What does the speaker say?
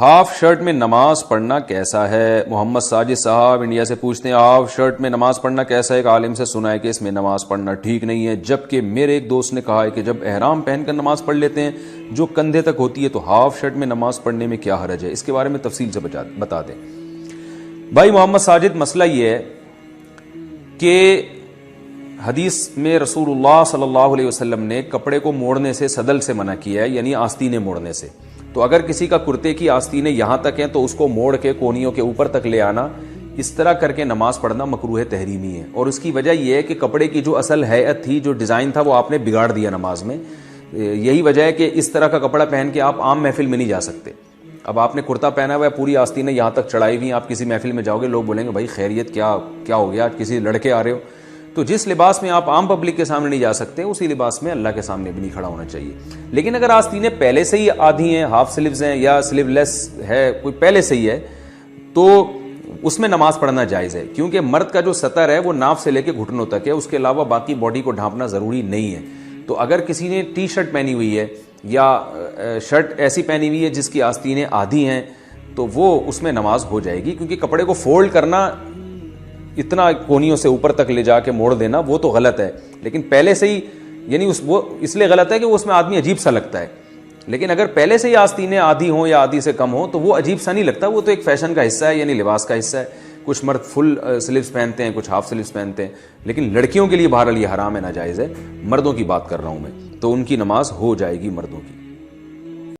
Half shirt میں نماز پڑھنا کیسا ہے؟ محمد ساجد صاحب انڈیا سے پوچھتے ہیں ہاف شرٹ میں نماز پڑھنا کیسا ہے؟ ایک عالم سے سنا ہے کہ اس میں نماز پڑھنا ٹھیک نہیں ہے، جبکہ میرے ایک دوست نے کہا ہے کہ جب احرام پہن کر نماز پڑھ لیتے ہیں جو کندھے تک ہوتی ہے تو ہاف شرٹ میں نماز پڑھنے میں کیا حرج ہے؟ اس کے بارے میں تفصیل سے بتا دیں بھائی محمد ساجد۔ مسئلہ یہ ہے کہ حدیث میں رسول اللہ صلی اللہ علیہ وسلم نے کپڑے کو موڑنے سے، صدل سے منع کیا ہے، یعنی آستینے موڑنے سے۔ تو اگر کسی کا کرتے کی آستینے یہاں تک ہیں تو اس کو موڑ کے کونیوں کے اوپر تک لے آنا، اس طرح کر کے نماز پڑھنا مکروہ تحریمی ہے، اور اس کی وجہ یہ ہے کہ کپڑے کی جو اصل ہیئت تھی، جو ڈیزائن تھا، وہ آپ نے بگاڑ دیا نماز میں۔ یہی وجہ ہے کہ اس طرح کا کپڑا پہن کے آپ عام محفل میں نہیں جا سکتے۔ اب آپ نے کرتا پہنا ہوا ہے، پوری آستینیں یہاں تک چڑھائی ہوئی، آپ کسی محفل میں جاؤ گے، لوگ بولیں گے بھائی خیریت کیا ہو گیا، کسی لڑکے آ رہے ہو؟ تو جس لباس میں آپ عام پبلک کے سامنے نہیں جا سکتے، اسی لباس میں اللہ کے سامنے بھی نہیں کھڑا ہونا چاہیے۔ لیکن اگر آستینیں پہلے سے ہی آدھی ہیں، ہاف سلیوز ہیں یا سلیو لیس ہے، کوئی پہلے سے ہی ہے، تو اس میں نماز پڑھنا جائز ہے، کیونکہ مرد کا جو سطر ہے وہ ناف سے لے کے گھٹنوں تک ہے، اس کے علاوہ باقی باڈی کو ڈھانپنا ضروری نہیں ہے۔ تو اگر کسی نے ٹی شرٹ پہنی ہوئی ہے یا شرٹ ایسی پہنی ہوئی ہے جس کی آستینیں آدھی ہیں، تو وہ اس میں نماز ہو جائے گی، کیونکہ کپڑے کو فولڈ کرنا، اتنا کونیوں سے اوپر تک لے جا کے موڑ دینا، وہ تو غلط ہے۔ لیکن پہلے سے ہی، یعنی وہ اس لیے غلط ہے کہ وہ اس میں آدمی عجیب سا لگتا ہے، لیکن اگر پہلے سے ہی آستینیں آدھی ہوں یا آدھی سے کم ہوں تو وہ عجیب سا نہیں لگتا، وہ تو ایک فیشن کا حصہ ہے، یعنی لباس کا حصہ ہے۔ کچھ مرد فل سلیوز پہنتے ہیں، کچھ ہاف سلیوز پہنتے ہیں، لیکن لڑکیوں کے لیے بہرحال یہ حرام ہے، ناجائز ہے۔ مردوں کی بات کر رہا ہوں میں، تو ان کی نماز ہو جائے گی مردوں کی۔